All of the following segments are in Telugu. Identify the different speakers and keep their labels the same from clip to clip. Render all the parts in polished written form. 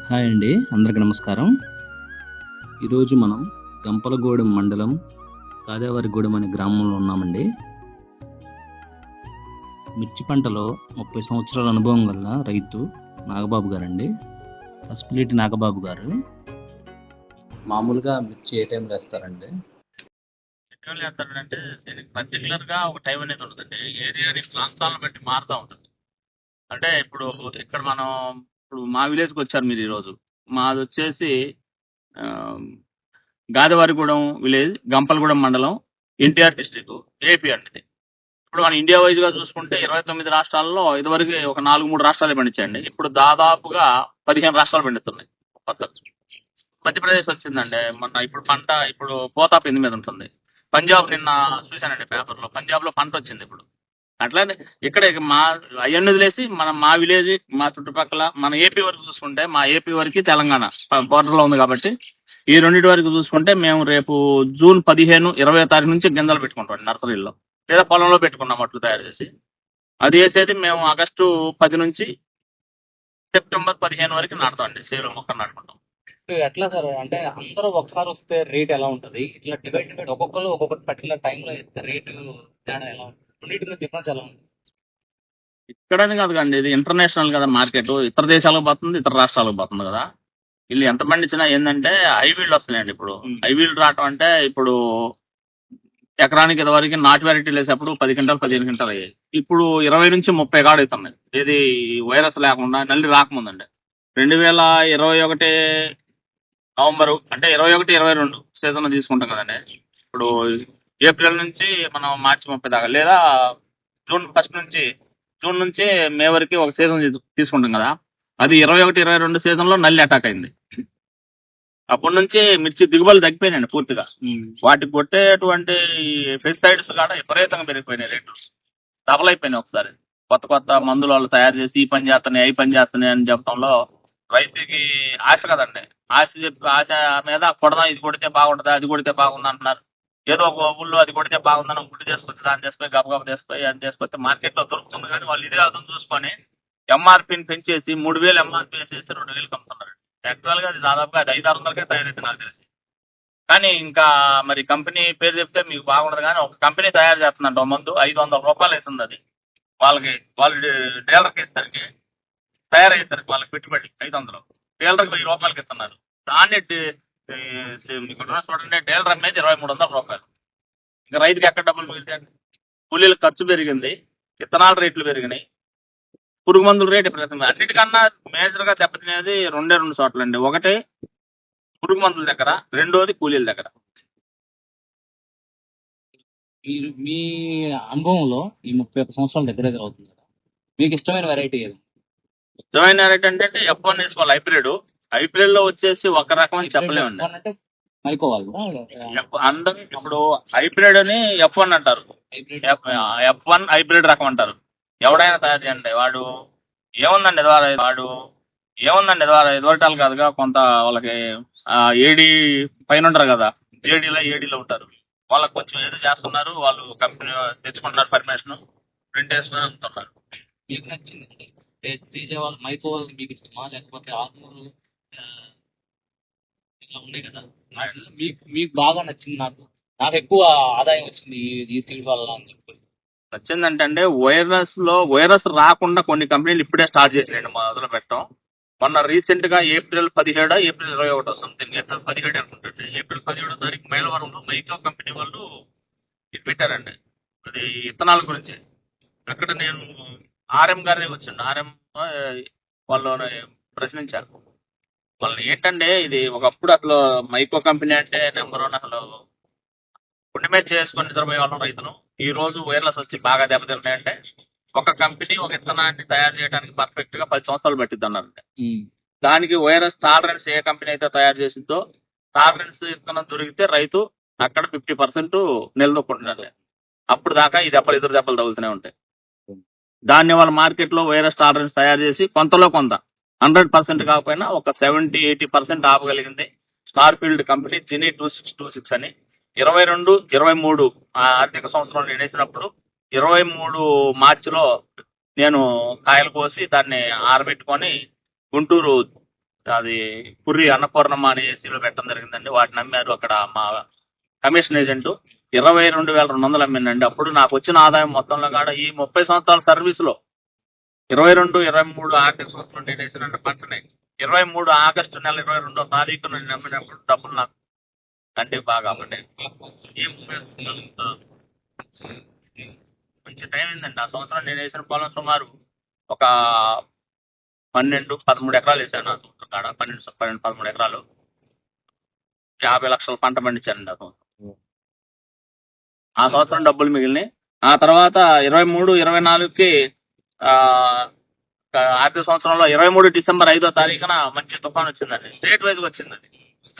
Speaker 1: హాయ్ అండి, అందరికి నమస్కారం. ఈరోజు మనం గంపలగూడెం మండలం గాదేవారిగూడెం అనే గ్రామంలో ఉన్నామండి. మిర్చి పంటలో 30 సంవత్సరాల అనుభవం గల రైతు నాగబాబు గారండి. పసుపులేటి నాగబాబు గారు. మామూలుగా మిర్చి ఏ టైంలో వేస్తారండి?
Speaker 2: ఎట్లా చేస్తాడంటే దీనికి పర్టికులర్ గా ఒక టైం అనేది ఉంటుందండి. ఏరియాని ప్రాంతాలను బట్టి మారుతూ ఉంటుంది. అంటే ఇప్పుడు ఇక్కడ మనం ఇప్పుడు మా విలేజ్కి వచ్చారు మీరు ఈరోజు. మాది వచ్చేసి గాదవారిగూడెం విలేజ్, గంపలగూడెం మండలం, ఎన్టీఆర్ డిస్టిక్, ఏపీ అండి. ఇప్పుడు మనం ఇండియా వైజ్ గా చూసుకుంటే 29 రాష్ట్రాల్లో ఇదివరకు ఒక 4-3 రాష్ట్రాలే పండించాయండి. ఇప్పుడు దాదాపుగా 15 రాష్ట్రాలు పండిస్తున్నాయి కొత్త. మధ్యప్రదేశ్ వచ్చిందండి మొన్న. ఇప్పుడు పోతా పిండి మీద ఉంటుంది. పంజాబ్ నిన్న చూశానండి పేపర్లో, పంజాబ్ లో పంట వచ్చింది ఇప్పుడు. అట్లానే ఇక్కడ మా అవన్నీ వదిలేసి మా విలేజ్, మా చుట్టుపక్కల మన ఏపీ వరకు చూసుకుంటే, మా ఏపీ వరకు తెలంగాణ బోర్డర్ లో ఉంది కాబట్టి ఈ రెండింటి వరకు చూసుకుంటే మేము రేపు జూన్ 15, 20 తారీఖు నుంచి గింజలు పెట్టుకుంటాం నర్సరీలో, లేదా పొలంలో పెట్టుకున్నాం అట్లు తయారు చేసి. అది వేసేది మేము ఆగస్టు 10 నుంచి సెప్టెంబర్ 15 వరకు నాటుతాం. సేలో మొక్కలు నాటుకుంటాం.
Speaker 3: ఎట్లా సార్? అంటే అందరూ ఒకసారి వస్తే రేట్ ఎలా ఉంటుంది? ఇట్లా డివైడ్ ఒక్కొక్కరు ఒక్కొక్క పర్టికులర్ టైంలో ఇస్తే రేటు తేడా ఎలా ఉంటుంది? రెండింటిలో డిఫరెన్స్ ఎలా ఉంటుంది?
Speaker 2: ఇక్కడని కాదు కండి, ఇది ఇంటర్నేషనల్ కదా మార్కెట్. ఇతర దేశాలకు పోతుంది, ఇతర రాష్ట్రాలకు పోతుంది కదా. వీళ్ళు ఎంత పండించినా ఏంటంటే హైబ్రిడ్లు వస్తున్నాయండి. ఇప్పుడు హైబ్రిడ్ రావటం అంటే ఇప్పుడు ఎకరానికి ఇదివరకు నాటు వెరైటీలు వేసేప్పుడు 10 క్వింటాలు 15 క్వింటాలు అయ్యాయి. ఇప్పుడు 20 నుంచి 30 కాడ అవుతున్నాయి. ఇది వైరస్ లేకుండా నల్లి రాకముందండి. 2021 నవంబరు అంటే 21, 22 సీజన్ తీసుకుంటాం కదండి. ఇప్పుడు ఏప్రిల్ నుంచి మనం మార్చి 30 దాకా, లేదా జూన్ 1 నుంచి జూన్ నుంచి మే వరకు ఒక సీజన్ తీసుకుంటాం కదా. అది 21, 22 సీజన్లో నల్లి అటాక్ అయింది. అప్పటి నుంచి మిర్చి దిగుబడులు తగ్గిపోయినాయండి పూర్తిగా. వాటికి కొట్టేటువంటి పెస్టిసైడ్స్ కూడా విపరీతంగా పెరిగిపోయినాయి, రేట్లు డబల్ అయిపోయినాయి ఒకసారి. కొత్త కొత్త మందులు వాళ్ళు తయారు చేసి ఈ పని చేస్తున్నాయి, అవి పని చేస్తున్నాయి అని చెప్పడంలో రైతుకి ఆశ కదండి. ఆశ మీద కొడదాం, ఇది కొడితే బాగుంటుందా, అది కొడితే బాగుంది అంటున్నారు. ఏదో ఒక ఊళ్ళో అది కొడితే బాగుందని గుడ్డు చేసుకొచ్చి దాన్ని చేసుకొని గబగబ చేసుకొని అది చేసుకొస్తే మార్కెట్లో దొరుకుతుంది. కానీ వాళ్ళు ఇదే అర్థం చూసుకొని ఎంఆర్పీని పెంచేసి 3000 ఎంఆర్పీ వేసేసి 2000కి అమ్ముతున్నారు. యాక్చువల్ గా అది దాదాపుగా అది 500-600కే తయారైతే నాకు తెలిసి. కానీ ఇంకా మరి కంపెనీ పేరు చెప్తే మీకు బాగుండదు. కానీ ఒక కంపెనీ తయారు చేస్తుందంట మందు, 500 రూపాయలు అవుతుంది అది. వాళ్ళు డీలర్కి ఇస్తానికి తయారైతారు, వాళ్ళకి పెట్టుబడి 500, డీలర్కి 1000 రూపాయలకి ఇస్తున్నారు. దాన్ని మీకు చూడండి, డీలర్ అమ్మేది 2300 రూపాయలు. ఇంకా రైతుకి ఎక్కడ డబ్బులు మిగులుతాయండి? కూలీలకు ఖర్చు పెరిగింది, విత్తనాల రేట్లు పెరిగినాయి, పురుగు మందుల రేటు ప్రస్తుతం. అన్నిటికన్నా మేజర్గా దెబ్బతినేది రెండు చోట్ల అండి. ఒకటి పురుగు మందుల దగ్గర, రెండోది కూలీల దగ్గర.
Speaker 3: మీ అనుభవంలో ఈ 31 సంవత్సరాల దగ్గర అవుతుంది కదా, మీకు ఇష్టమైన వెరైటీ ఏది?
Speaker 2: ఇష్టమైన వెరైటీ అంటే F1 వేసుకోవాలి. హైబ్రిడ్ లో వచ్చేసి ఒక రకం అని చెప్పలేమండి.
Speaker 3: అంటే మైకోవాలి
Speaker 2: అందరూ ఇప్పుడు హైబ్రిడ్ అని F1 అంటారు, F1 హైబ్రిడ్ రకం అంటారు. ఎవడైనా తయారు చేయండి, వాడు ఏముందండి ఎదువటాలు కాదుగా. కొంత వాళ్ళకి ఏడీ పైన ఉంటారు కదా, ఏడీలో ఉంటారు. వాళ్ళకి కొంచెం ఏదో చేస్తున్నారు, వాళ్ళు కంపెనీ తెచ్చుకుంటున్నారు పర్మిషన్, ప్రింట్ వేసుకొని అమ్ముతున్నారు.
Speaker 3: మీకు నచ్చింది వాళ్ళు మైకోవాలి మీకు ఇష్టమా, లేకపోతే ఆత్మూరు ఇట్లా ఉన్నాయి కదా, మీకు బాగా నచ్చింది? నాకు ఎక్కువ ఆదాయం వచ్చింది ఈ సీడ్ వల్ల అని చెప్పి
Speaker 2: నచ్చిందంటే అండి, వైరస్ రాకుండా కొన్ని కంపెనీలు ఇప్పుడే స్టార్ట్ చేసినాయండి మొదలు పెట్టడం. మొన్న రీసెంట్ గా ఏప్రిల్ 17, ఏప్రిల్ 21 సంథింగ్, ఏప్రిల్ 17 అనుకుంటుంది. ఏప్రిల్ 17 తారీఖు మైలవరంలో మైక్రో కంపెనీ వాళ్ళు ఇది పెట్టారండి, అది విత్తనాల గురించి. అక్కడ నేను ఆర్ఎం గారిని వచ్చిండు, ఆర్ఎం వాళ్ళు ప్రశ్నించారు. వాళ్ళు ఏంటంటే, ఇది ఒకప్పుడు అసలు మైక్రో కంపెనీ అంటే నెంబర్ 1, అసలు గుండె మీద చేసుకొని నిద్రపోయే వాళ్ళం రైతులు. ఈ రోజు వైరస్ వచ్చి బాగా దెబ్బతిన్నాయంటే ఒక కంపెనీ ఒక విత్తనాన్ని తయారు చేయడానికి పర్ఫెక్ట్ గా 10 సంవత్సరాలు పట్టిద్ది అన్నారంటే. దానికి వైరస్ టాలరెన్స్ ఏ కంపెనీ అయితే తయారు చేసిందో, టాలరెన్స్ విత్తనం దొరికితే రైతు అక్కడ 50% నిలదొక్కుంటున్నారు. అప్పుడు దాకా ఈ దెబ్బలు ఎదురు దెబ్బలు తగులుతూనే ఉంటాయి. దాన్ని వాళ్ళ మార్కెట్ లో వైరస్ టాలరెన్స్ తయారు చేసి కొంతలో కొంత 100% కాకపోయినా ఒక 70-80% ఆపగలిగింది స్టార్ ఫీల్డ్ కంపెనీ, జినీ 2626 అని. 22, 23 ఆర్థిక సంవత్సరం నేను వేసినప్పుడు 23 మార్చిలో నేను కాయలు కోసి దాన్ని ఆరబెట్టుకొని గుంటూరు అది పుర్రి అన్నపూర్ణమ్మ అనే ఏసీలో పెట్టడం జరిగిందండి. వాటిని అమ్మారు అక్కడ మా కమిషన్ ఏజెంట్ 22,200 అమ్మిందండి. అప్పుడు నాకు వచ్చిన ఆదాయం మొత్తంలో కూడా ఈ 30 సంవత్సరాల సర్వీస్ లో 22, 23 ఆర్థిక సంవత్సరం నేను వేసినట్టు పంటని 23 ఆగస్టు నెల 22వ తారీఖు నేను నమ్మినప్పుడు డబ్బులు నాకు కంటే బాగా అవ్వండి. ఈ 30 సంవత్సరాలు మంచి టైం అయిందండి. ఆ సంవత్సరం నేను వేసిన పొలం సుమారు ఒక 13 ఎకరాలు వేసాను. ఆ సంవత్సరం కాడ 13 ఎకరాలు 50 లక్షల పంట పండించానండి ఆ సంవత్సరం. ఆ సంవత్సరం డబ్బులు మిగిలినాయి. ఆ తర్వాత 23, 24కి ఆర్థిక సంవత్సరంలో 23 డిసెంబర్ 5వ తారీఖున మంచి తుఫాన్ వచ్చిందండి. స్టేట్ వైజ్ గా వచ్చిందండి.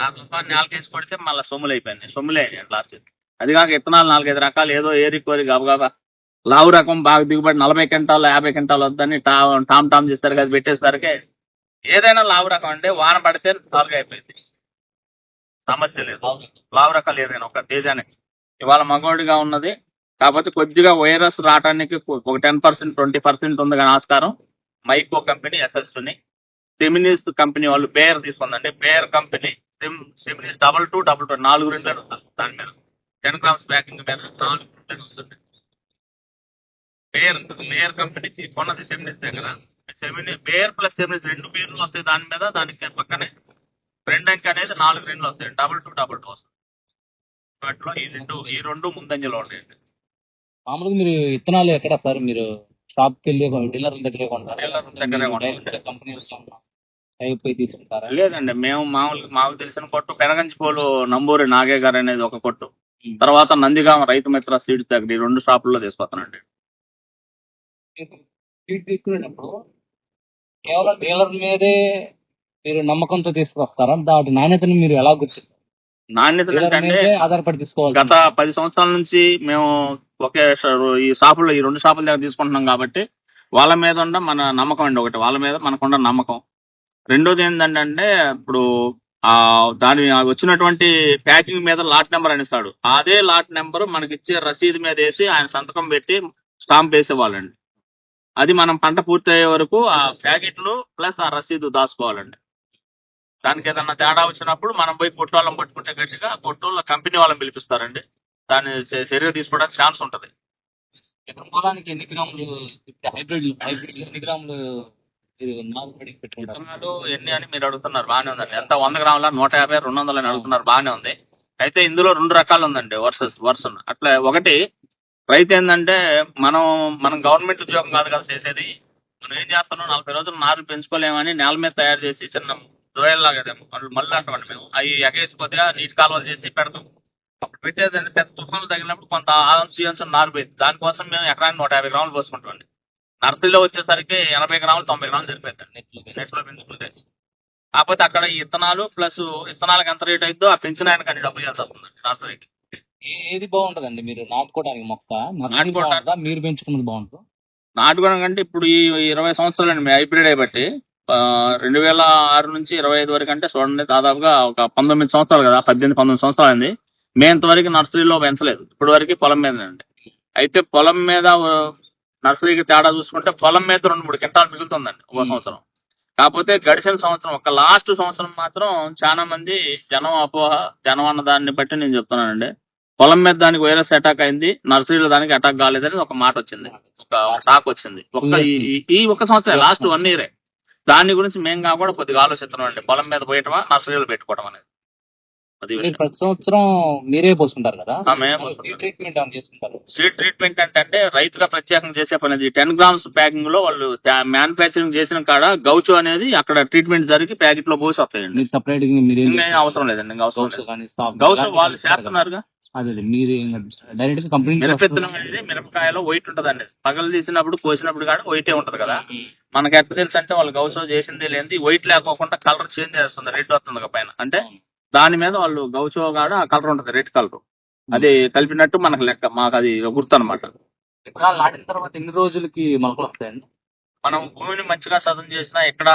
Speaker 2: ఆ తుఫాన్ నేలకేసి పడితే మళ్ళీ సొమ్ములు అయిపోయింది. సొమ్ములే లాస్ట్. అది కాక విత్తనాలు 4-5 రకాలు ఏదో ఏరి కోరి గబగబా లావు రకం బాగా దిగుబడి 40 క్వింటాలు 50 క్వింటాలు వద్దని టామ్ చేస్తారు కదా పెట్టేసరికి ఏదైనా లావు రకం అంటే వాన పడితే త్వరగా అయిపోయింది. సమస్య లేదు. లావు రకాలు ఏదైనా ఒక తేజానికి ఇవాళ మగవాడిగా ఉన్నది. కాకపోతే కొద్దిగా వైరస్ రావడానికి ఒక 10%, 20% ఉంది కానీ ఆస్కారం. మైకో కంపెనీ ఎస్ఎస్ని సెమినిస్ కంపెనీ వాళ్ళు బేర్ తీసుకుందండి. బేర్ కంపెనీ సెమినిస్ 2222 4 రిండ్లు వస్తుంది. దాని మీద 10 గ్రామ్స్ ప్యాకింగ్ మీద 4 రిండ్లు వస్తుంది. బేర్ కంపెనీ కొన్నది సెమినిస్ దగ్గర. బేర్ ప్లస్ సెమినిస్ 2 పేర్లు వస్తాయి దాని మీద. దానికి పక్కనే రెండంకి అనేది 4 రిండ్లు వస్తాయి. 2222 వస్తుంది. వాటిలో ఈ రెండు ముందంజలో ఉంటాయండి.
Speaker 3: మామూలుగా మీరు విత్తనాలు ఎక్కడ సార్ మీరు షాప్కి వెళ్ళి డీలర్ల దగ్గరే కొంటారా?
Speaker 2: డీలర్ల దగ్గరే కొంటాం.
Speaker 3: కంపెనీస్ అయిపోయి తీసుకుంటారా?
Speaker 2: లేదండి, మేము మాకు తెలిసిన కొట్టు పెనగంచిపోలు నంబూరి నాగే గారు అనేది ఒక కొట్టు, తర్వాత నందిగామ రైతు మిత్ర సీడ్స్ దగ్గర ఈ 2 షాపుల్లో తీసుకొస్తానండి.
Speaker 3: సీడ్ తీసుకునేటప్పుడు కేవలం డీలర్ మీదే మీరు నమ్మకంతో తీసుకొస్తారా? దాటి నాణ్యతని మీరు ఎలా గుర్తిస్తారు?
Speaker 2: నాణ్యత అంటే
Speaker 3: ఆధారపడి తీసుకోవాలి.
Speaker 2: గత 10 సంవత్సరాల నుంచి మేము ఒకే ఈ షాపుల్లో ఈ 2 షాపుల దగ్గర తీసుకుంటున్నాం కాబట్టి వాళ్ళ మీద ఉన్న మన నమ్మకం అండి. ఒకటి వాళ్ళ మీద మనకున్న నమ్మకం. రెండోది ఏంటంటే ఇప్పుడు దాని వచ్చినటువంటి ప్యాకింగ్ మీద లాట్ నెంబర్ అని ఇస్తాడు. అదే లాట్ నెంబర్ మనకిచ్చే రసీదు మీద వేసి ఆయన సంతకం పెట్టి స్టాంప్ వేసేవాళ్ళండి. అది మనం పంట పూర్తయ్యే వరకు ఆ ప్యాకెట్లు ప్లస్ ఆ రసీదు దాచుకోవాలండి. దానికి ఏదన్నా తేడా వచ్చినప్పుడు మనం పోయి కొట్టోళ్ళం పట్టుకుంటే గట్టిగా కొట్టోళ్ళ కంపెనీ వాళ్ళని పిలిపిస్తారండి. దాన్ని చర్య తీసుకోవడానికి ఛాన్స్ ఉంటుంది.
Speaker 3: పొలానికి ఎన్ని గ్రాములు హైబ్రిడ్ ఎన్ని గ్రాములు
Speaker 2: విత్తనాలు ఎన్ని అని మీరు అడుగుతున్నారు, బాగానే ఉందండి. ఎంత 100 గ్రాముల 150, 200 అని అడుగుతున్నారు, బాగానే ఉంది. అయితే ఇందులో 2 రకాలు ఉందండి. వర్సన్ అట్లా ఒకటి రైతు ఏంటంటే మనం గవర్నమెంట్ ఉద్యోగం కాదు కదా చేసేది. మనం ఏం చేస్తున్నాం, 40 రోజులు నారులు పెంచుకోలేమని నేల మీద తయారు చేసి చిన్న దోయల్లాగా మళ్ళీ అంటామండి మేము. అవి ఎగేసి కొద్దిగా నీటి కాలువలు చేసి పెడతాం. అప్పుడు పెట్టేదంటే పెద్ద తుఫాన్లు తగిలినప్పుడు కొంత ఆంశం నారు పోయింది. దానికోసం మేము ఎకరానికి 150 గ్రాములు పోసుకుంటామండి. నర్సరీలో వచ్చేసరికి 80 గ్రాములు 90 గ్రాములు సరిపోతుందండి నెట్లో పెంచుకుంటే. కాకపోతే అక్కడ ఈ విత్తనాలు ప్లస్ విత్తనాలకు ఎంత రేట్ అవుతుందో ఆ పెంచిన ఆయనకు అన్ని డబ్బులు చేయాల్సి వస్తుందండి నర్సరీకి.
Speaker 3: ఏది బాగుంటుందండి మీరు నాటుకోవడానికి మొక్క? నాటుకోవడానికి మీరు పెంచుకున్నది బాగుంటుంది.
Speaker 2: నాటుకోవడం కంటే ఇప్పుడు ఈ 20 సంవత్సరాలు హైబ్రిడ్ అయిబట్టి 2006 నుంచి 25 వరకు అంటే చూడండి దాదాపుగా ఒక 19 సంవత్సరాలు కదా, 18-19 సంవత్సరాలు అయింది. మేము ఇంతవరకు నర్సరీలో పెంచలేదు. ఇప్పటి వరకు పొలం మీదండి. అయితే పొలం మీద నర్సరీకి తేడా చూసుకుంటే పొలం మీద 2-3 క్వింటాలు మిగులుతుందండి ఒక సంవత్సరం. కాకపోతే గడిచిన సంవత్సరం ఒక లాస్ట్ సంవత్సరం మాత్రం చాలా మంది జనం అన్న దాన్ని బట్టి నేను చెప్తున్నానండి, పొలం మీద దానికి వైరస్ అటాక్ అయింది, నర్సరీలో దానికి అటాక్ కాలేదని ఒక మాట వచ్చింది, ఒక టాక్ వచ్చింది. ఈ ఒక్క సంవత్సరం లాస్ట్ 1 ఇయరే. దాని గురించి మేము కూడా కొద్దిగా ఆలోచిస్తున్నాం అండి, పొలం మీద పోయటమా నర్సరీలో పెట్టుకోవడం అనేది.
Speaker 3: ప్రతి సంవత్సరం మీరే పోసుకుంటారు కదా,
Speaker 2: సీడ్ ట్రీట్మెంట్ అంటే రైతుగా ప్రత్యేకంగా చేసే పని. 10 గ్రామ్స్ ప్యాకింగ్ లో వాళ్ళు మ్యానుఫ్యాక్చరింగ్ చేసిన కాడ గౌచు అనేది అక్కడ ట్రీట్మెంట్ జరిగి ప్యాకెట్ లో పోసి వస్తాయండి. అవసరం లేదండి, గౌచు వాళ్ళు చేస్తున్నారుగా. మిరపెత్తనం అనేది మిరపకాయలో వైట్ ఉంటదండి. పగలు తీసినప్పుడు కోసినప్పుడు కూడా వైటే ఉంటది కదా. మనకి ఎట్లా తెలుసు అంటే వాళ్ళు గౌచు చేసింది లేని వైట్ లేకోకుండా కలర్ చేంజ్ చేస్తుంది, రెడ్ వస్తుంది పైన. అంటే దాని మీద వాళ్ళు గౌచో కాడ ఆ కలర్ ఉంటది, రెడ్ కలర్. అది కలిపినట్టు మనకు లెక్క, మాకు అది గుర్తు అనమాట.
Speaker 3: నాటిన తర్వాత ఎన్ని రోజులకి మొలకలు వస్తాయండి?
Speaker 2: మనం భూమిని మంచిగా సదును చేసినా ఇక్కడ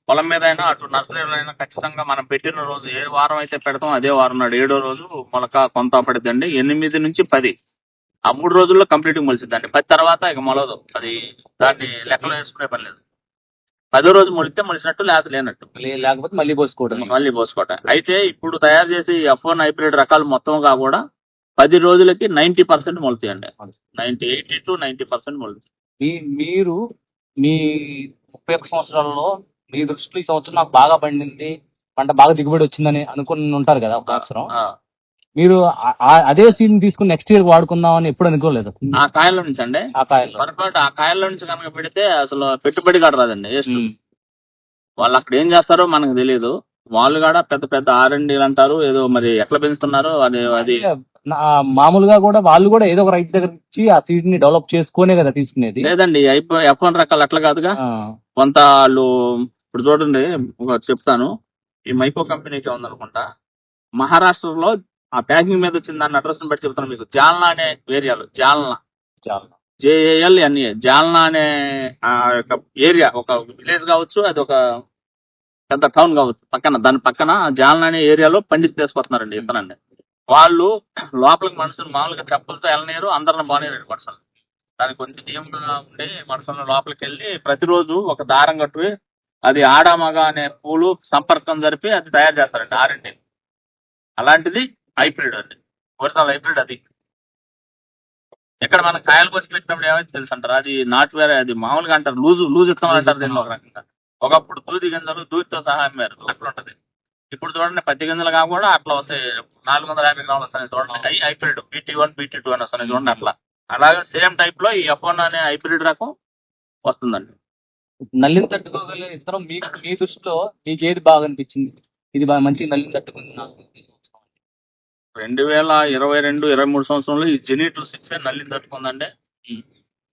Speaker 2: పొలం మీద అయినా అటు నర్సరీలో అయినా ఖచ్చితంగా మనం పెట్టిన రోజు ఏ వారం అయితే పెడతాం అదే వారం నాడు 7వ రోజు మొలక కొంత పడుతుందండి. 8 నుంచి 10 ఆ 3 రోజుల్లో కంప్లీట్ మొలిసిద్దండి. 10 తర్వాత ఇక మొలదు. అది దాన్ని లెక్కలో వేసుకునే పని లేదు. 10వ రోజు మొలిస్తే మొలిసినట్టు, లేకపోతే లేనట్టు.
Speaker 3: లేకపోతే మళ్ళీ పోసుకోవడం.
Speaker 2: మళ్ళీ పోసుకోవటం. అయితే ఇప్పుడు తయారు చేసి F1 హైబ్రిడ్ రకాలు మొత్తంగా కూడా 10 రోజులకి 90% మొలుతాయండి. 80 to 90% మొలుతాయి.
Speaker 3: మీరు మీ 31 సంవత్సరాలలో మీ దృష్టిలో ఈ సంవత్సరం నాకు బాగా పండింది, పంట బాగా దిగుబడి వచ్చిందని అనుకుని ఉంటారు కదా ఒక సంవత్సరం. మీరు అదే సీడ్ తీసుకుని నెక్స్ట్ ఇయర్ వాడుకుందాం అని ఎప్పుడు అనుకోలేదు?
Speaker 2: ఆ కాయల నుంచి అండి,
Speaker 3: ఆ కాయలు
Speaker 2: పొరపాటు ఆ కాయల నుంచి కనుక పెడితే అసలు పెట్టుబడి కూడా రాదండి. వాళ్ళు అక్కడ ఏం చేస్తారో మనకు తెలియదు. వాళ్ళు కూడా పెద్ద పెద్ద R&D అంటారు, ఏదో మరి ఎట్లా పెంచుతున్నారో అది
Speaker 3: మామూలుగా కూడా వాళ్ళు కూడా ఏదో ఒక రైతు దగ్గర ఇచ్చి ఆ సీడ్ ని డెవలప్ చేసుకునే కదా తీసుకునేది.
Speaker 2: లేదండి, F1 రకాలు అట్లా కాదుగా. కొంత వాళ్ళు ఇప్పుడు చూడండి, చెప్తాను. ఈ మైకో కంపెనీకి ఉందనుకుంటా, మహారాష్ట్రలో ఆ ప్యాకింగ్ మీద వచ్చిన దాన్ని అడ్రస్ బట్టి చెప్తాను మీకు. జాల్నా అనే ఏరియాలో, జాల్నా JALNA జాల్నా అనే ఏరియా, ఒక విలేజ్ కావచ్చు, అది ఒక పెద్ద టౌన్ కావచ్చు, దాని పక్కన జాల్నా అనే ఏరియాలో పండించి తీసుకొస్తున్నారండి ఇతనండి. వాళ్ళు లోపలికి మనుషులు మామూలుగా చెప్పులతో వెళ్ళలేరు, అందరిని బాగానేరు మనుషులు. దానికి కొంచెం నియమంగా ఉండి మనుషులను లోపలికి వెళ్ళి ప్రతిరోజు ఒక దారం కట్టి అది ఆడామగ అనే పూలు సంపర్కం జరిపి అది తయారు చేస్తారండి R&D. అలాంటిది హైబ్రిడ్ అండి, ఒరిజినల్ హైబ్రిడ్. అది ఎక్కడ మన కాయలు కోసి పెట్టినప్పుడు ఏమైతే తెలుసు అంటారు, అది నాటు వేరే, అది మామూలుగా అంటారు లూజ్ ఇస్తామని అంటారు దీనిలో ఒక రకంగా. ఒకప్పుడు దూది గింజలు దూదితో సహా అమ్మారు, అట్లా ఉంటది. ఇప్పుడు చూడండి పత్తి గింజలుగా కూడా అట్లా వస్తాయి, 450 గ్రాములు వస్తాయి చూడండి, హైబ్రిడ్ BT1 BT2 అని వస్తాయి చూడండి అట్లా. అలాగే సేమ్ టైప్ లో ఈ F1 అనే హైబ్రిడ్ రకం వస్తుందండి.
Speaker 3: నల్లిని తట్టుకోగలిగే ఇతరం మీ దృష్టిలో మీకు ఏది బాగా అనిపించింది? ఇది బాగా మంచి నల్లిని తట్టుకుంది నాకు
Speaker 2: 2022-23 సంవత్సరంలో ఈ జెనిట్ 6 నల్లిని తట్టుకుందండి.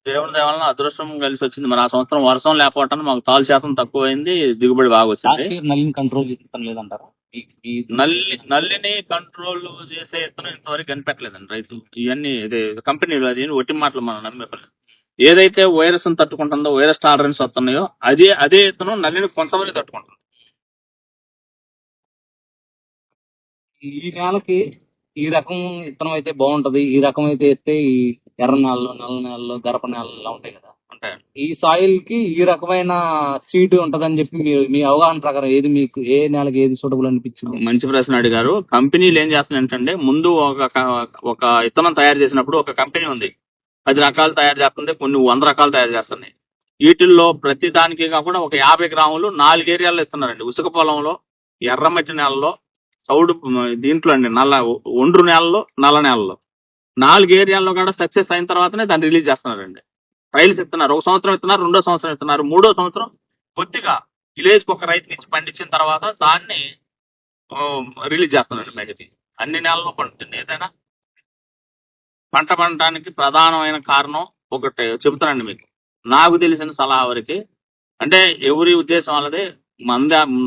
Speaker 2: దేవుని దేవాలన అదృష్టం కలిసి వచ్చింది. మరి ఆ సంవత్సరం వర్షం లేకపోవటం మాకు తాలు శాతం తక్కువైంది, దిగుబడి బాగా వచ్చింది.
Speaker 3: నల్లిని కంట్రోల్ లేదంటారా?
Speaker 2: నల్లిని కంట్రోల్ చేసే ఇతను ఇంతవరకు కనిపెట్టలేదండి రైతు. ఇవన్నీ కంపెనీలు అది ఒట్టి మాటలు మనం నమ్మే పని. ఏదైతే వైరస్ తట్టుకుంటుందో, వైరస్ టాలరెన్స్ వస్తున్నాయో అదే ఇతను నల్లిని కొంతవరకు తట్టుకుంటుంది.
Speaker 3: ఈ నేలకి ఈ రకం విత్తనం అయితే బాగుంటది, ఈ రకం అయితే వేస్తే ఈ ఎర్ర నేలలో, నల్ల నేలలో, గరప నేలలో ఇలా ఉంటాయి కదా,
Speaker 2: ఉంటాయి.
Speaker 3: ఈ సాయిల్ కి ఈ రకమైన సీడ్ ఉంటదని చెప్పి మీరు మీ అవగాహన ప్రకారం ఏది మీకు ఏ నేలకి ఏది సూటబుల్ అనిపించింది?
Speaker 2: మంచి ప్రశ్న అడిగారు. కంపెనీలు ఏం చేస్తున్నాయంటే, ముందు ఒక విత్తనం తయారు చేసినప్పుడు ఒక కంపెనీ ఉంది, 10 రకాలు తయారు చేస్తుంది, కొన్ని 100 రకాలు తయారు చేస్తున్నాయి. వీటిల్లో ప్రతి దానికి కాకుండా ఒక 50 గ్రాములు 4 ఏరియాల్లో ఇస్తున్నారండి. ఉసుక పొలంలో, ఎర్రమట్టి నేలలో, చౌడు దీంట్లో అండి, ఒండ్రు నేలలో, నల్ల నేలలో 4 ఏరియాల్లో కూడా సక్సెస్ అయిన తర్వాతనే దాన్ని రిలీజ్ చేస్తున్నారండి. ట్రయల్స్ ఇస్తున్నారు. 1 సంవత్సరం ఇస్తున్నారు, 2వ సంవత్సరం ఇస్తున్నారు, 3వ సంవత్సరం కొద్దిగా విలేజ్కి ఒక రైతుకి ఇచ్చి పండించిన తర్వాత దాన్ని రిలీజ్ చేస్తున్నారండి బయటకి. అన్ని నెలల్లో పండుతుంది. ఏదైనా పంట పండటానికి ప్రధానమైన కారణం ఒకటి చెబుతానండి మీకు, నాకు తెలిసిన సలహా వరకు. అంటే ఎవరి ఉద్దేశం వాళ్ళది,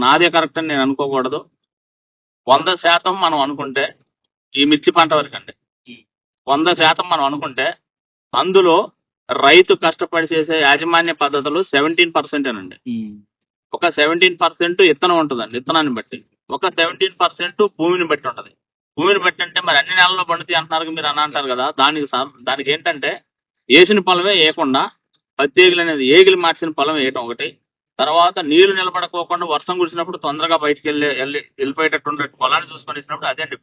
Speaker 2: నాదే కరెక్ట్ అని నేను అనుకోకూడదు. 100% మనం అనుకుంటే ఈ మిర్చి పంట వరకు అండి, 100% మనం అనుకుంటే అందులో రైతు కష్టపడి చేసే యాజమాన్య పద్ధతులు 17%. ఒక 17% విత్తనం ఉంటుందండి, విత్తనాన్ని బట్టి. ఒక 17% భూమిని బట్టి ఉంటది. భూమిని బట్టి అంటే మరి అన్ని నెలల్లో పండుతాయి అంటున్నారు మీరు అని అంటారు కదా. దానికి ఏంటంటే వేసిన పొలమే వేయకుండా పత్తేగులు అనేది ఏగిలి మార్చిన పొలం వేయటం ఒకటి. తర్వాత నీళ్లు నిలబడకోకుండా వర్షం కురిసినప్పుడు తొందరగా బయటకు వెళ్ళిపోయేటట్టు ఉండే పొలాన్ని చూసుకొని ఇచ్చినప్పుడు అదే అండి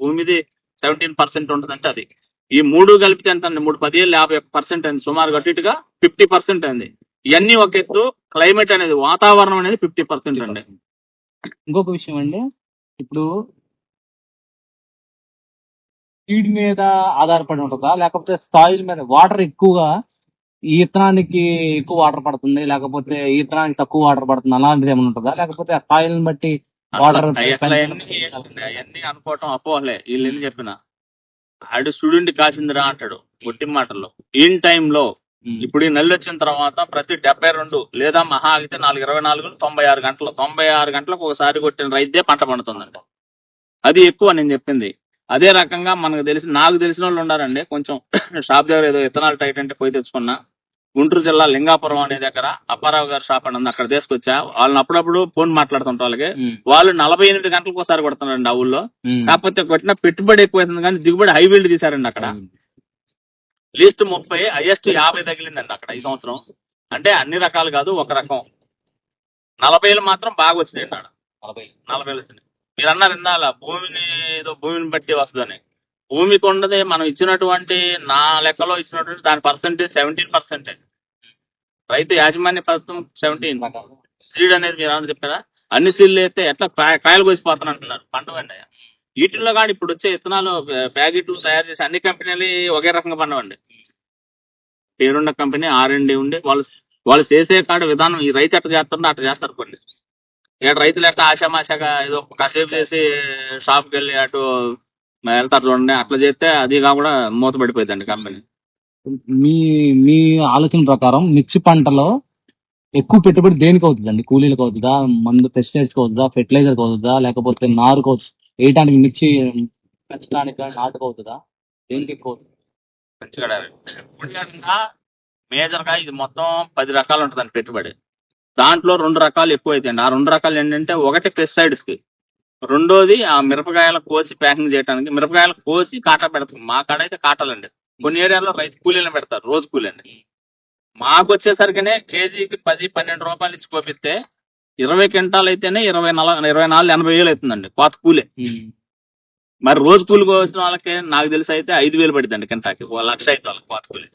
Speaker 2: భూమిది 17% ఉంటుందంటే అది. ఈ 3 కలిపితే ఎంత అండి, 3 10 51% అయింది, సుమారు గట్టిగా 50% అయింది. ఇవన్నీ ఒక ఎత్తు. క్లైమేట్ అనేది, వాతావరణం అనేది 50% అండి.
Speaker 3: ఇంకొక విషయం అండి, ఇప్పుడు సీడ్ మీద ఆధారపడి ఉంటుందా, లేకపోతే సాయిల్ మీద? వాటర్ ఎక్కువగా ఈ విత్తనానికి ఎక్కువ వాటర్ పడుతుంది, లేకపోతే ఈ విత్తనానికి తక్కువ వాటర్ పడుతుంది, అలాంటిది ఏమైనా ఉంటుందా? లేకపోతే ఆ సాయిల్ బట్టి వాటర్?
Speaker 2: అవన్నీ అనుకోవటం అపోహలే. వీళ్ళు ఏం చెప్పిన ఆడు స్టూడెంట్ కాసిందిరా అంటాడు ఒట్టి మాటల్లో. ఇన్ టైంలో ఇప్పుడు ఈ నల్లి వచ్చిన తర్వాత ప్రతి 72 లేదా మహా అయితే 424 96 గంటలు, 96 గంటలకు ఒకసారి కొట్టిన రైతే పంట పండుతుందంట. అది ఎక్కువ నేను చెప్పింది. అదే రకంగా నాకు తెలిసిన వాళ్ళు ఉన్నారండి, కొంచెం షాప్ దగ్గర ఏదో విత్తనాలు టైట్ అంటే పోయి తెచ్చుకున్నా. గుంటూరు జిల్లా లింగాపురం అనే దగ్గర అప్పారావు గారు షాప్ అని ఉంది, అక్కడ తీసుకొచ్చా. వాళ్ళని అప్పుడప్పుడు ఫోన్ మాట్లాడుతుంటా వాళ్ళకి. వాళ్ళు 48 గంటలకు ఒకసారి కొడుతున్నారండి ఆ ఊళ్ళో. కాకపోతే కొట్టిన పెట్టుబడి ఎక్కువైతుంది కానీ దిగుబడి హై వీల్డ్ తీశారండి. అక్కడ లీస్ట్ 30, హైయెస్ట్ 50 తగిలిందండి అక్కడ ఈ సంవత్సరం. అంటే అన్ని రకాలు కాదు, ఒక రకం. 40,000 మాత్రం బాగా వచ్చినాయి ఆడ.
Speaker 3: 40,000.
Speaker 2: 40,000 వచ్చినాయి. మీరు అన్నారు ఇందాల భూమిని బట్టి వస్తుందని. భూమికి ఉన్నది మనం ఇచ్చినటువంటి నా లెక్కలో ఇచ్చినటువంటి దాని పర్సెంటేజ్ 17%. రైతు యాజమాన్య పథకం 17. సీడ్ అనేది మీరు ఏమన్నా చెప్పారా? అన్ని సీడ్లు వేస్తే ఎట్లా కాయలు కోసిపోతాను అంటున్నారు. పంట పండి వీటిల్లో కానీ ఇప్పుడు వచ్చే విత్తనాలు ప్యాకెట్లు తయారు చేసి అన్ని కంపెనీలు ఒకే రకంగా పండవండి. పేరున్న కంపెనీ R&D ఉండి వాళ్ళు చేసే కాడ విధానం ఈ రైతు ఎట్లా చేస్తారో అట్లా చేస్తారు కొన్ని. ఇక్కడ రైతులు ఎట్లా ఆశామాషగా ఏదో కాసేపు చేసి షాప్కి వెళ్ళి అటు వెళ్తారు చూడండి, అట్లా చేస్తే అది కూడా మూతపడిపోయిందండి కంపెనీ.
Speaker 3: మీ మీ ఆలోచన ప్రకారం మిర్చి పంటలో ఎక్కువ పెట్టుబడి దేనికి అవుతుందండి? కూలీలకు అవుతుందా, మందు పెస్టిసైడ్స్ అవుతుందా, ఫెర్టిలైజర్ అవుతుందా, లేకపోతే నారుకు అవుతుందా? వేయటానికి మిర్చి పెంచడానికి నాటుకు అవుతుందా? దేనికి ఎక్కువ అవుతుంది?
Speaker 2: మంచిగా మేజర్ గా ఇది మొత్తం 10 రకాలు ఉంటుందండి పెట్టుబడి. దాంట్లో 2 రకాలు ఎక్కువ అవుతాయండి. ఆ 2 రకాలు ఏంటంటే, ఒకటి పెస్టిసైడ్స్ కి, రెండోది ఆ మిరపకాయలు కోసి ప్యాకింగ్ చేయడానికి. మిరపకాయలు కోసి కాటా పెడతాం. మా కాడ అయితే కాటాలండి. కొన్ని ఏరియాలో రైతు కూలీలను పెడతారు, రోజు కూలీని. మాకు వచ్చేసరికినే కేజీకి 10-12 రూపాయలు ఇచ్చి కోపిస్తే 20 క్వింటాలు అయితేనే 24,80,000 అవుతుందండి కోత కూలే. మరి రోజు కూలి కోసిన వాళ్ళకి నాకు తెలిసి అయితే 5,000 పడుతుందండి కింటాకి. 1,00,000 అయితే వాళ్ళకి కోత కూలి.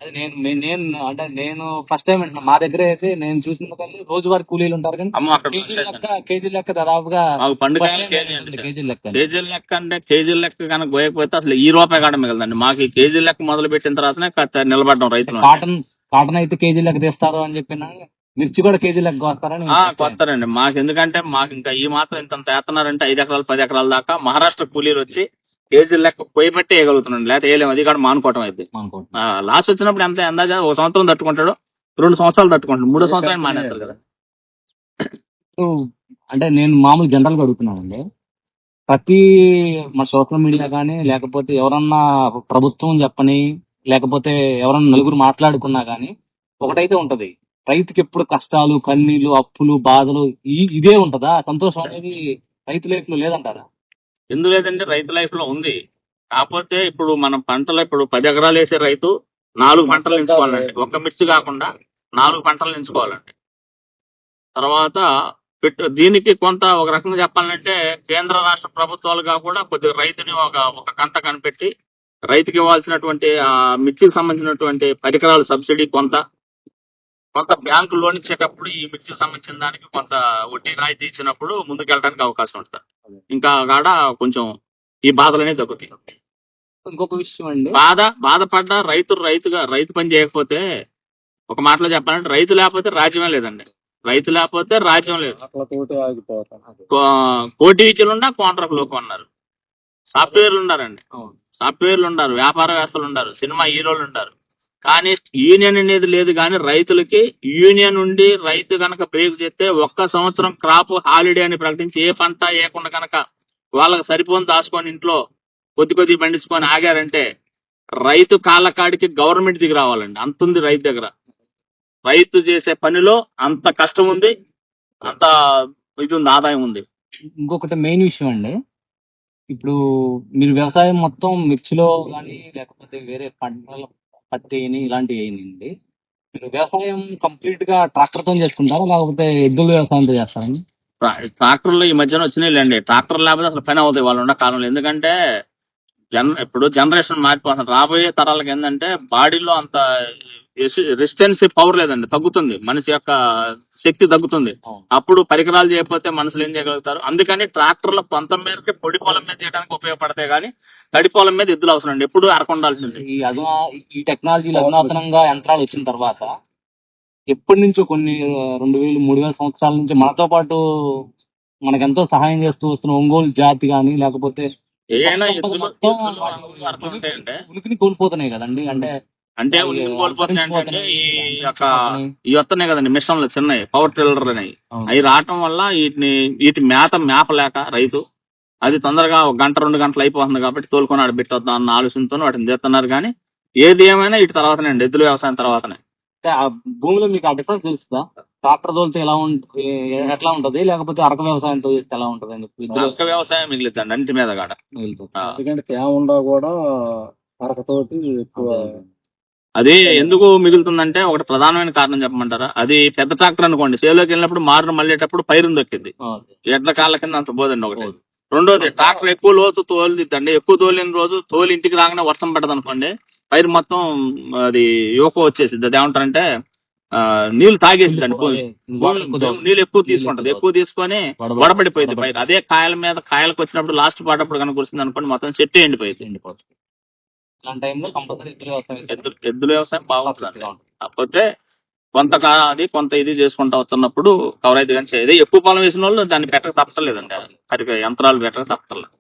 Speaker 3: నేను ఫస్ట్ టైం మా దగ్గర అయితే నేను చూసిన కానీ రోజువారీ కూలీలు ఉంటారు కానీ
Speaker 2: అమ్మ అక్కడ
Speaker 3: కేజీ లెక్క దాదాపుగా
Speaker 2: మాకు పండుగ
Speaker 3: కేజీ లెక్క
Speaker 2: కేజీల లెక్క కనుక పోయకపోతే అసలు ఈ రూపాయి కాడ మిగలదండి. మాకు ఈ కేజీ లెక్క మొదలు పెట్టిన తర్వాతనే నిలబడ్డం రైతులు.
Speaker 3: కాటన్ అయితే కేజీ లెక్క తీస్తారు అని చెప్పిన, మిర్చి కూడా కేజీ లెక్క వస్తారని
Speaker 2: కొత్తారండి. మాకు ఎందుకంటే మాకు ఇంకా ఈ మాత్రం ఇంత వేస్తున్నారంటే 5 ఎకరాలు 10 ఎకరాల దాకా మహారాష్ట్ర కూలీలు వచ్చి కేజీ లెక్క పోయిబట్టి వేయగలుగుతున్నాండి. లేకపోతే వేయలేము. అది కూడా మానుకోవటం అయితే లాస్ట్ వచ్చినప్పుడు ఎంత అందాజా 1 సంవత్సరం తట్టుకుంటాడు, 2 సంవత్సరాలు తట్టుకుంటాడు, 3వ సంవత్సరాలు మానేస్తారు కదా.
Speaker 3: అంటే నేను మామూలు జనరల్ గా అడుగుతున్నానండి. ప్రతి మన సోషల్ మీడియా కానీ లేకపోతే ఎవరన్నా ప్రభుత్వం చెప్పని లేకపోతే ఎవరన్నా నలుగురు మాట్లాడుకున్నా కానీ ఒకటైతే ఉంటది, రైతుకి ఎప్పుడు కష్టాలు, కన్నీళ్లు, అప్పులు, బాధలు ఇదే ఉంటదా? సంతోషం అనేది రైతు లైఫ్ లో లేదంటారా?
Speaker 2: ఎందుకు లేదంటే రైతు లైఫ్ లో ఉంది. కాకపోతే ఇప్పుడు మనం పంటలు ఇప్పుడు 10 ఎకరాలు వేసే రైతు 4 పంటలు ఎంచుకోవాలండి. ఒక్క మిర్చి కాకుండా 4 పంటలు ఎంచుకోవాలండి. తర్వాత దీనికి కొంత ఒక రకంగా చెప్పాలంటే కేంద్ర రాష్ట్ర ప్రభుత్వాలుగా కూడా కొద్దిగా రైతుని ఒక కంట కనిపెట్టి రైతుకి ఇవ్వాల్సినటువంటి మిర్చికి సంబంధించినటువంటి పరికరాలు సబ్సిడీ కొంత బ్యాంకు లోన్ ఇచ్చేటప్పుడు ఈ మిర్చికి సంబంధించిన దానికి కొంత వడ్డీ రాయితీ ఇచ్చినప్పుడు ముందుకెళ్ళడానికి అవకాశం ఉంటుంది. ఇంకా కాడ కొంచెం ఈ బాధలు అనేది తగ్గుతాయి.
Speaker 3: ఇంకొక విషయం అండి,
Speaker 2: బాధపడ్డ రైతు పని చేయకపోతే, ఒక మాటలో చెప్పాలంటే రైతు లేకపోతే రాజ్యమే లేదండి. రైతు లేకపోతే రాజ్యం లేదు. కోటీవికలు ఉన్నా కాంట్రాక్ట్ ఉన్నారు, సాఫ్ట్వేర్లు ఉన్నారండి, సాఫ్ట్వేర్లు ఉన్నారు, వ్యాపారవేత్తలు ఉన్నారు, సినిమా హీరోలు ఉన్నారు. కానీ యూనియన్ అనేది లేదు. కానీ రైతులకి యూనియన్ ఉండి రైతు కనుక బ్రేక్ చేస్తే 1 సంవత్సరం క్రాప్ హాలిడే అని ప్రకటించి ఏ పంట వేయకుండా కనుక వాళ్ళకి సరిపోని దాచుకొని ఇంట్లో కొద్ది పండించుకొని ఆగారంటే రైతు కాళ్ళ కాడికి గవర్నమెంట్ దిగి రావాలండి. అంతుంది రైతు దగ్గర. రైతు చేసే పనిలో అంత కష్టం ఉంది, అంత ఇది ఉంది, ఆదాయం ఉంది.
Speaker 3: ఇంకొకటి మెయిన్ విషయం అండి, ఇప్పుడు మీరు వ్యవసాయం మొత్తం మిర్చిలో కానీ లేకపోతే వేరే పంటల పత్తి ఇలాంటివి అయిందండి. మీరు వ్యవసాయం కంప్లీట్ గా ట్రాక్టర్ తో చేసుకుంటారా లేకపోతే ఎద్దుల వ్యవసాయంతో చేస్తారండి?
Speaker 2: ట్రాక్టర్లు ఈ మధ్యన వచ్చినాయిలేండి. ట్రాక్టర్ లేకపోతే అసలు పని అవుతాయి వాళ్ళు ఉన్న కాలంలో. ఎందుకంటే ఇప్పుడు జనరేషన్ మారిపోతుంది. రాబోయే తరాలకు ఏంటంటే బాడీలో అంత రెసిస్టెన్స్ పవర్ లేదండి, తగ్గుతుంది. మనిషి యొక్క శక్తి తగ్గుతుంది. అప్పుడు పరికరాలు చేయకపోతే మనుషులు ఏం చేయగలుగుతారు? అందుకని ట్రాక్టర్లు కొంత మేరకు పొడి పొలం మీద చేయడానికి ఉపయోగపడతాయి. కానీ తడి పొలం మీద ఎద్దులు అవసరం అండి, ఎప్పుడు అరకొండాల్సింది.
Speaker 3: ఈ టెక్నాలజీలో అధునాతనంగా యంత్రాలు వచ్చిన తర్వాత ఎప్పటి నుంచో కొన్ని 2,000-3,000 సంవత్సరాల నుంచి మనతో పాటు మనకెంతో సహాయం చేస్తూ వస్తున్న ఒంగోలు జాతి కానీ లేకపోతే ఉనికిని కోల్పోతున్నాయి కదండి. అంటే
Speaker 2: కోల్పోతున్నాయి ఈ వస్తున్నాయి కదండి మిషన్లు, చిన్నవి పవర్ టిల్లర్ అనేవి. అవి రావటం వల్ల వీటి మేపలేక రైతు అది తొందరగా 1 గంట 2 గంటలు అయిపోతుంది కాబట్టి తోలుకొని ఆడ పెట్టొద్దాం అన్న ఆలోచనతో వాటిని చేస్తున్నారు. కానీ ఏది ఏమైనా ఇటు తర్వాతనే అండి, ఎద్దుల వ్యవసాయం తర్వాతనే.
Speaker 3: భూమిలో మీకు ఆ డిఫరెన్స్ తెలుస్తుందా? ట్రాక్టర్ తోలితే ఎట్లా ఉంటది, లేకపోతే అరక వ్యవసాయంతో చేస్తే ఎలా ఉంటది?
Speaker 2: అరక వ్యవసాయం మిగులుతుంది అన్నిటి మీద కాడ.
Speaker 3: ఎందుకంటే తేమ ఉండా కూడా అరకతోటి ఎక్కువ
Speaker 2: అది ఎందుకు మిగులుతుందంటే ఒకటి ప్రధానమైన కారణం చెప్పమంటారా, అది పెద్ద ట్రాక్టర్ అనుకోండి, సేలోకి వెళ్ళినప్పుడు మారును మళ్ళేటప్పుడు పైరుని దొక్కింది, ఎడ్ల కాళ్ళ కింద అంత పోదండి ఒకటి. రెండోది ట్రాక్టర్ ఎక్కువ లోతు తోలిద్దండి, ఎక్కువ తోలిన రోజు తోలి ఇంటికి రాగానే వర్షం పడదు అనుకోండి, పైరు మొత్తం అది యువక వచ్చేసింది. అది ఏమంటారంటే నీళ్లు తాగేసిందండి, నీళ్ళు ఎక్కువ తీసుకుంటది, ఎక్కువ తీసుకొని వడపడిపోయింది పైరు. అదే కాయల మీద కాయలకు వచ్చినప్పుడు లాస్ట్ పాటప్పుడు కనుక కురిసింది అనుకోండి, మొత్తం చెట్టు ఎండిపోయింది.
Speaker 3: ఇలాంటి టైంలో కంపల్సరీ
Speaker 2: ఎద్దుల వ్యవసాయం బాగుంటుంది. కాకపోతే కొంతకాలం అది కొంత ఇది చేసుకుంటా వస్తున్నప్పుడు కవర్ అయితే కానీ చేయదు. ఎక్కువ పొలం వేసిన వాళ్ళు దాన్ని పెట్టక తప్పలేదండి, అది యంత్రాలు పెట్టక తప్పలేదు.